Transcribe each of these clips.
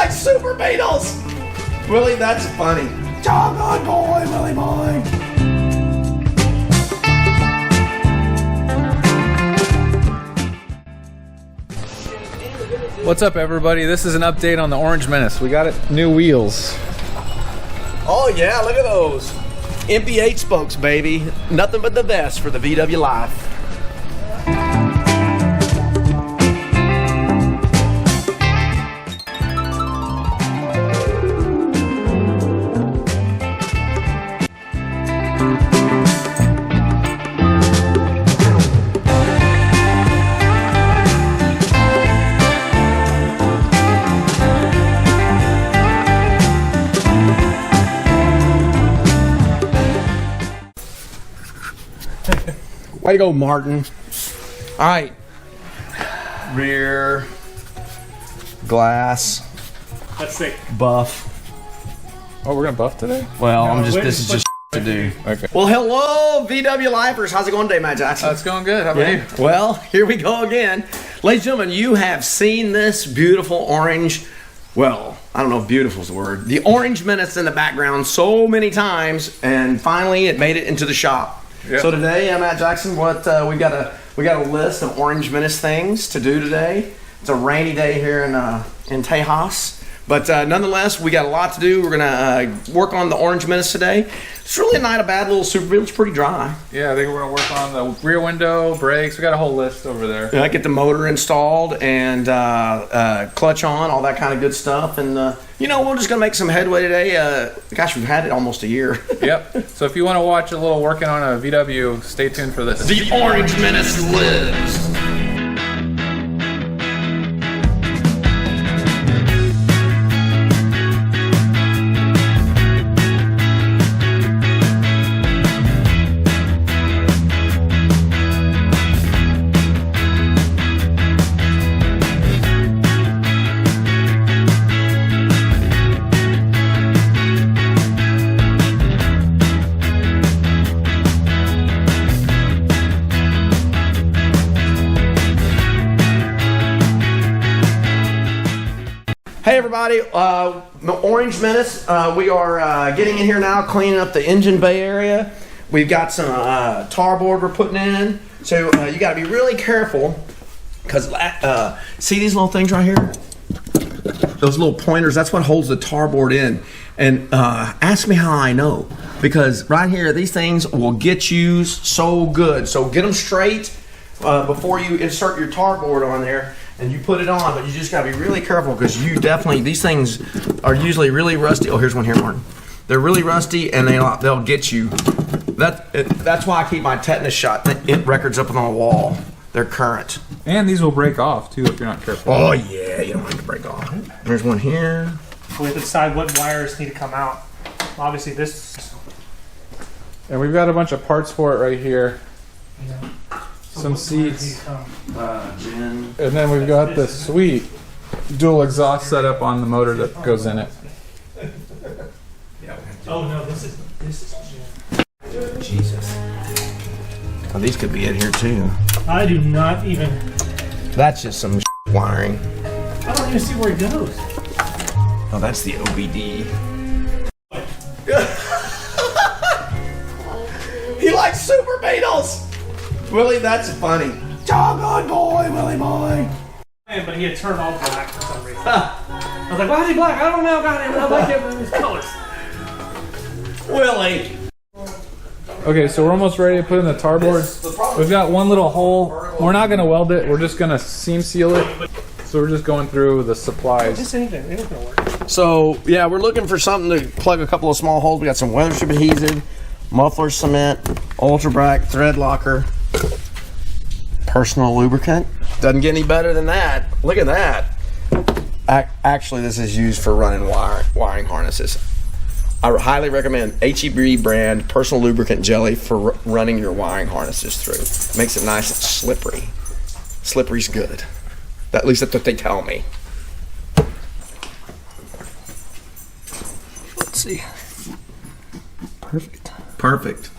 likes Super Beetles! Willie, that's funny. Doggone boy, Willie boy. What's up, everybody? This is an update on the Orange Menace. We got it, new wheels. Oh yeah, look at those. MP8 spokes, baby. Nothing but the best for the VW life. Way to go, Martin. All right. Rear glass. That's sick. Buff. Oh, we're gonna buff today? Well, No, this is just to do. Okay. Well, hello, VW Lifers. How's it going today, Matt Jackson? It's going good. How about you? Well, here we go again. Ladies and gentlemen, you have seen this beautiful orange, well, I don't know if beautiful is the word, the Orange Menace in the background so many times, and finally it made it into the shop. Yep. So today, I'm Matt Jackson. What we got a list of Orange Menace things to do today. It's a rainy day here in Tejas, but nonetheless, we got a lot to do. We're gonna work on the Orange Menace today. It's really not a bad little Super Beetle. It's pretty dry. Yeah, I think we're gonna work on the rear window, brakes. We got a whole list over there. Yeah, get the motor installed and clutch on, all that kind of good stuff. And we're just gonna make some headway today. Gosh, we've had it almost a year. Yep. So if you want to watch a little working on a VW, stay tuned for this. The Orange Menace lives. Hey everybody, Orange Menace, we are getting in here now, cleaning up the engine bay area. We've got some tarboard we're putting in, so you got to be really careful, because see these little things right here? Those little pointers, that's what holds the tarboard in. And ask me how I know, because right here, these things will get used so good. So get them straight before you insert your tarboard on there. And you put it on, but you just gotta be really careful, because these things are usually really rusty. Oh, here's one here, Martin. They're really rusty, and they'll get you. That's why I keep my tetanus shot records up on the wall. They're current. And these will break off too if you're not careful. Oh yeah, you don't want it to break off. There's one here. We have to decide what wires need to come out. Obviously, this. And we've got a bunch of parts for it right here. Some seats. And then we've got the sweet dual exhaust setup on the motor that goes in it. Oh no, this is Jesus. Oh, these could be in here too. I do not even. That's just some wiring. I don't even see where it goes. Oh, that's the OBD. He likes Super Beetles! Willie, that's funny. Doggone boy, Willie boy. Man, but he had turned all black for some reason. I was like, why is he black? I don't know, God, I like his colors. Willie. Okay, so we're almost ready to put in the tarboard. We've got one little hole. We're not going to weld it. We're just going to seam seal it. So we're just going through the supplies. This ain't gonna work. So, yeah, we're looking for something to plug a couple of small holes. We got some weather strip adhesive, muffler cement, ultra black thread locker, personal lubricant. Doesn't get any better than that. Look at that. Actually, this is used for running wiring harnesses. I highly recommend HEB brand personal lubricant jelly for running your wiring harnesses through. Makes it nice and slippery. Slippery's good. At least that's what they tell me. Let's see. Perfect. Perfect.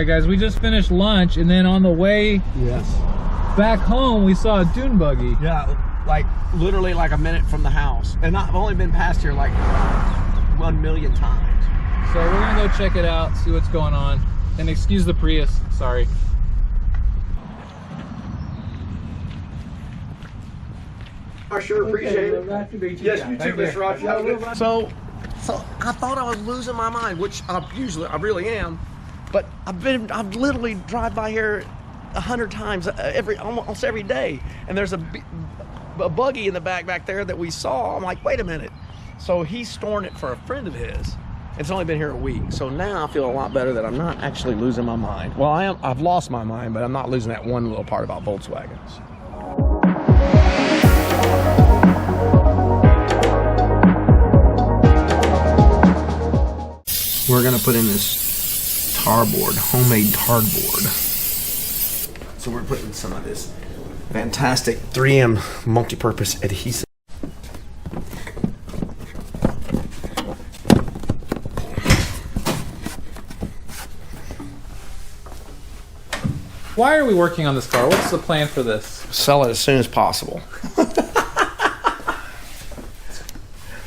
Alright guys, we just finished lunch, and then on the way back home we saw a dune buggy. Yeah, like literally like a minute from the house. And I've only been past here like 1 million times. So we're gonna go check it out, see what's going on. And excuse the Prius, sorry. I sure appreciate it. Yes, you too, Mr. Roger. So I thought I was losing my mind, which I really am. But I've literally drive by here 100 times almost every day, and there's a buggy in the back there that we saw. I'm like, wait a minute. So he's storing it for a friend of his. It's only been here a week, so now I feel a lot better that I'm not actually losing my mind. Well, I've lost my mind, but I'm not losing that one little part about Volkswagens. We're gonna put in this tarboard, homemade tarboard. So we're putting some of this fantastic 3M multi-purpose adhesive. Why are we working on this car? What's the plan for this? Sell it as soon as possible.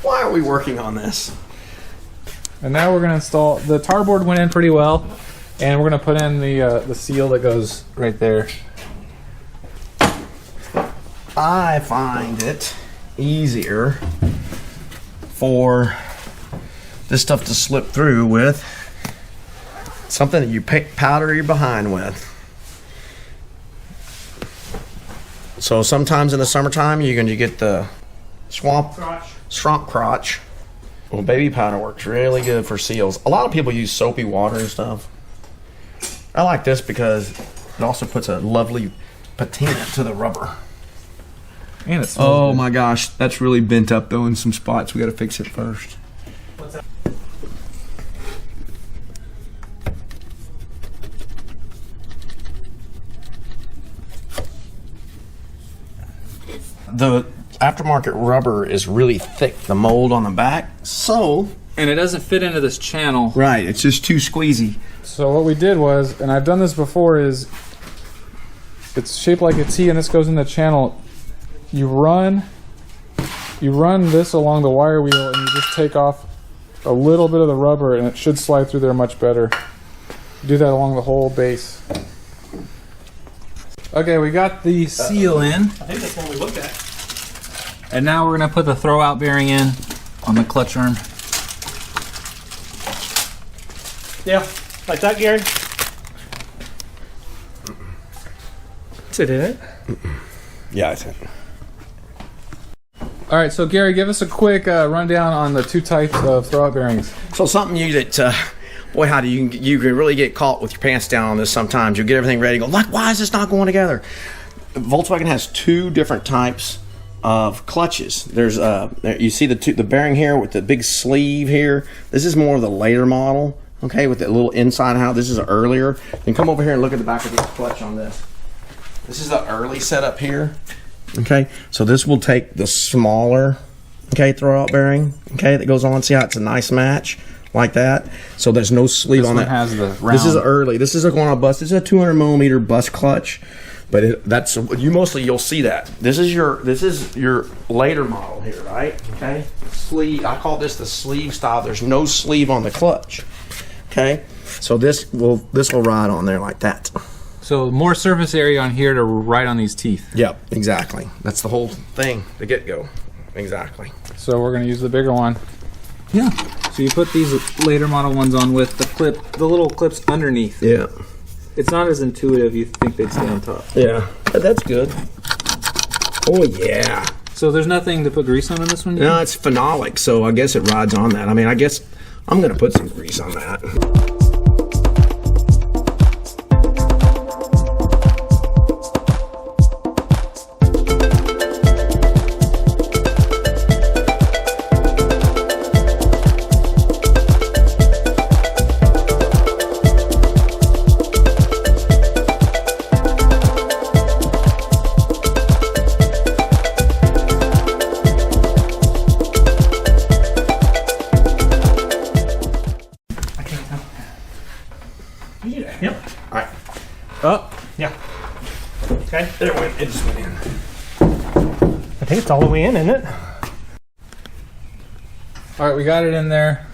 Why are we working on this? And now we're gonna install, the tarboard went in pretty well, and we're gonna put in the seal that goes right there. I find it easier for this stuff to slip through with something that you powder your behind with. So sometimes in the summertime you're going to get the swamp crotch. Well, baby powder works really good for seals. A lot of people use soapy water and stuff. I like this because it also puts a lovely patina to the rubber. And it smells Oh good. my gosh, that's really bent up though in some spots. We got to fix it first. What's that? The aftermarket rubber is really thick, the mold on the back. So, And it doesn't fit into this channel. right, it's just too squeezy. So what we did was, and I've done this before, is it's shaped like a T and this goes in the channel. You run this along the wire wheel and you just take off a little bit of the rubber and it should slide through there much better. Do that along the whole base. Okay, we got the seal in, I think that's what we looked at. and now we're gonna put the throwout bearing in on the clutch arm. Yeah, like that, Gary. Is it in it? Yeah, I think. All right, so Gary, give us a quick rundown on the two types of throwout bearings. So something boy, how do you can really get caught with your pants down on this sometimes. You get everything ready, go like, why is this not going together? Volkswagen has two different types of clutches. There's you see the bearing here with the big sleeve here. This is more of the later model, okay, with the little inside out. This is earlier. Then come over here and look at the back of this clutch on this. This is the early setup here. Okay, so this will take the smaller, okay, throwout bearing, okay, that goes on. See how it's a nice match like that. So there's no sleeve This on one that. has the round. This is early. This is a going on bus. This is a 200 millimeter bus clutch, but you'll see that. This is your later model here, right? Okay, sleeve. I call this the sleeve style. There's no sleeve on the clutch. Okay, so this will ride on there like that. So more surface area on here to ride on these teeth. Yep, exactly. That's the whole thing, the get-go. Exactly. So we're gonna use the bigger one. Yeah. So you put these later model ones on with the little clips underneath. Yeah. It's not as intuitive. You think they'd stay on top. Yeah. But that's good. Oh, yeah. So there's nothing to put grease on in this one? No, it's phenolic, so I guess it rides on that. I mean, I guess I'm going to put some grease on that. Yep. All right. Oh, Yeah. Okay. There it went. It just went in. I think it's all the way in, isn't it? all right, we got it in there.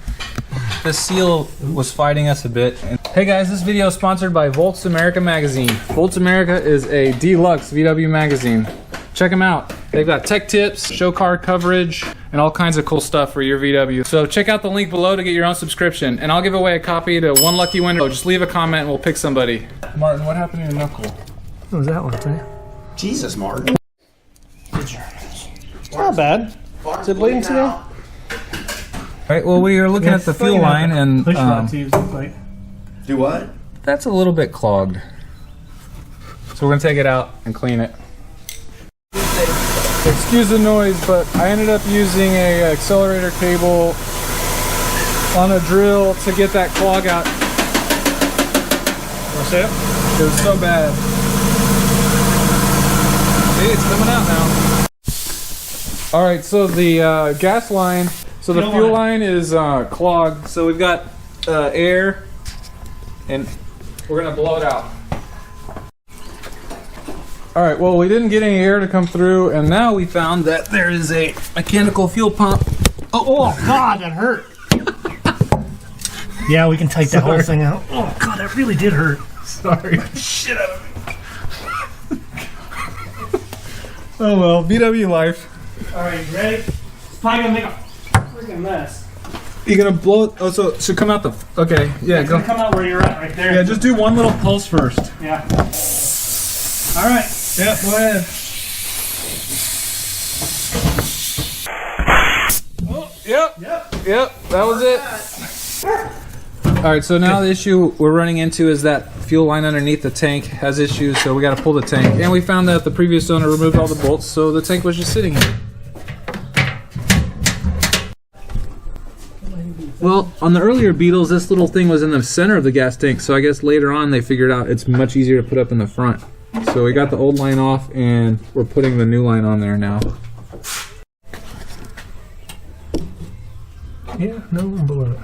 The seal was fighting us a bit. Hey guys, this video is sponsored by Volts America magazine. Volts America is a deluxe VW magazine. Check them out. They've got tech tips, show car coverage, and all kinds of cool stuff for your VW. So check out the link below to get your own subscription. And I'll give away a copy to one lucky winner. So just leave a comment and we'll pick somebody. Martin, what happened to your knuckle? What was that one, too? Jesus, Martin. Not bad. Is it bleeding today? All right, well, we are looking at the fuel line, and Push rod tubes look like. Do what? That's a little bit clogged. So we're gonna take it out and clean it. Excuse the noise, but I ended up using a accelerator cable on a drill to get that clog out. Want to see it? It was so bad. See, it's coming out now. All right, so the gas line, so the fuel line is clogged. So we've got air, and we're gonna blow it out. All right, well, we didn't get any air to come through, and now we found that there is a mechanical fuel pump. Oh God, that hurt. Yeah, we can take that whole thing out. Oh God, that really did hurt. Sorry. Shit out of me. Oh well, VW life. All right, you ready? It's probably gonna make a freaking mess. You gonna blow it? Oh, so it should come out the. Okay, yeah, It's go. gonna come out where you're at, right there. Yeah, just do one little pulse first. Yeah. All right. Yeah, go ahead. Oh, yep. Yep, that was it. All right, so now the issue we're running into is that fuel line underneath the tank has issues, so we got to pull the tank. And we found that the previous owner removed all the bolts, so the tank was just sitting here. Well, on the earlier Beetles, this little thing was in the center of the gas tank, so I guess later on they figured out it's much easier to put up in the front. So we got the old line off, and we're putting the new line on there now. Yeah, no room below it.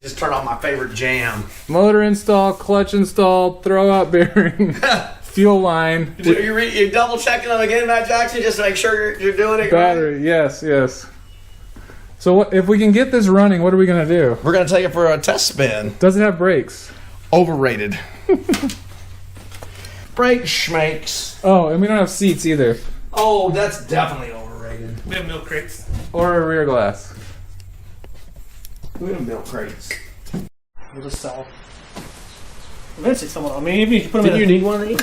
Just turn on my favorite jam. Motor install, clutch install, throw out bearing, fuel line, You double checking them again, Matt Jackson, just to make sure you're doing it right? battery. Yes, yes. So what, if we can get this running, what are we gonna do? We're gonna take it for a test spin. Does it have brakes? Overrated. Brake schmakes. Oh, and we don't have seats either, Oh, that's definitely overrated. We have milk crates. or a rear glass. We have milk crates. We'll just sell. Eventually, someone. I mean, even if you put them Did in you need one of these?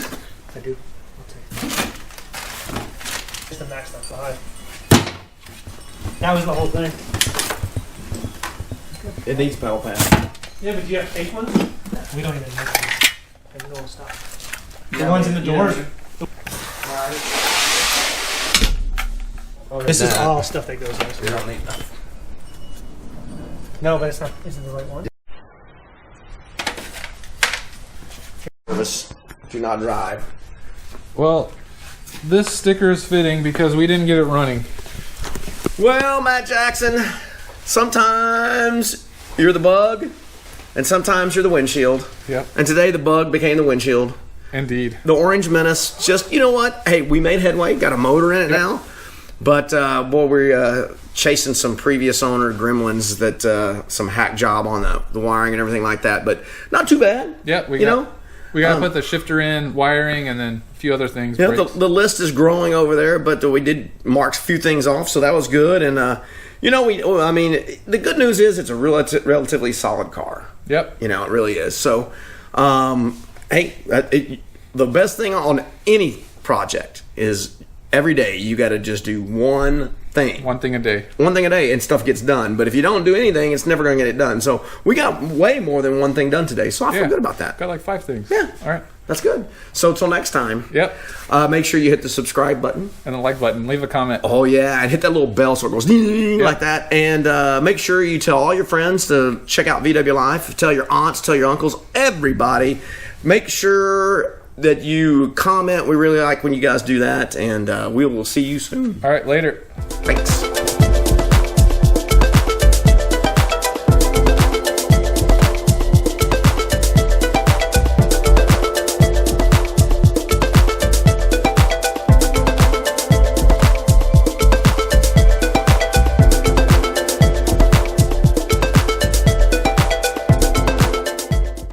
I do. I'll take it. Just to match that side. That was the whole thing. It needs pedal pad. Yeah, but do you have fake ones? We don't even need them. And no stop. The ones in the doors. Oh, This is all stuff that goes on. You don't need that. No, but it's not. Is it the right one? Service. Do not drive. Well, this sticker is fitting because we didn't get it running. Well, Matt Jackson, sometimes you're the bug, and sometimes you're the windshield. Yep. And today the bug became the windshield. Indeed. The Orange Menace, just, you know what? Hey, we made headway, got a motor in it now. But, boy, we're chasing some previous owner gremlins that, some hack job on the wiring and everything like that. But not too bad. Yeah, we know? gotta put the shifter in, wiring, and then a few other things. Yeah, brakes. the list is growing over there, but we did mark a few things off, so that was good. And, the good news is it's a relatively solid car. Yep. You know, it really is. So, the best thing on any project is every day you got to just do one thing. One thing a day. One thing a day, and stuff gets done. But if you don't do anything, it's never going to get it done. So we got way more than one thing done today. So I feel good about that. Got like 5 things. Yeah. All right. That's good. So until next time. Yep. Make sure you hit the subscribe button. And the like button. Leave a comment. Oh, yeah. And hit that little bell so it goes ding, like that. And make sure you tell all your friends to check out VW Life. Tell your aunts, tell your uncles, everybody. Make sure that you comment. We really like when you guys do that, and we will see you soon. All right, later. Bye.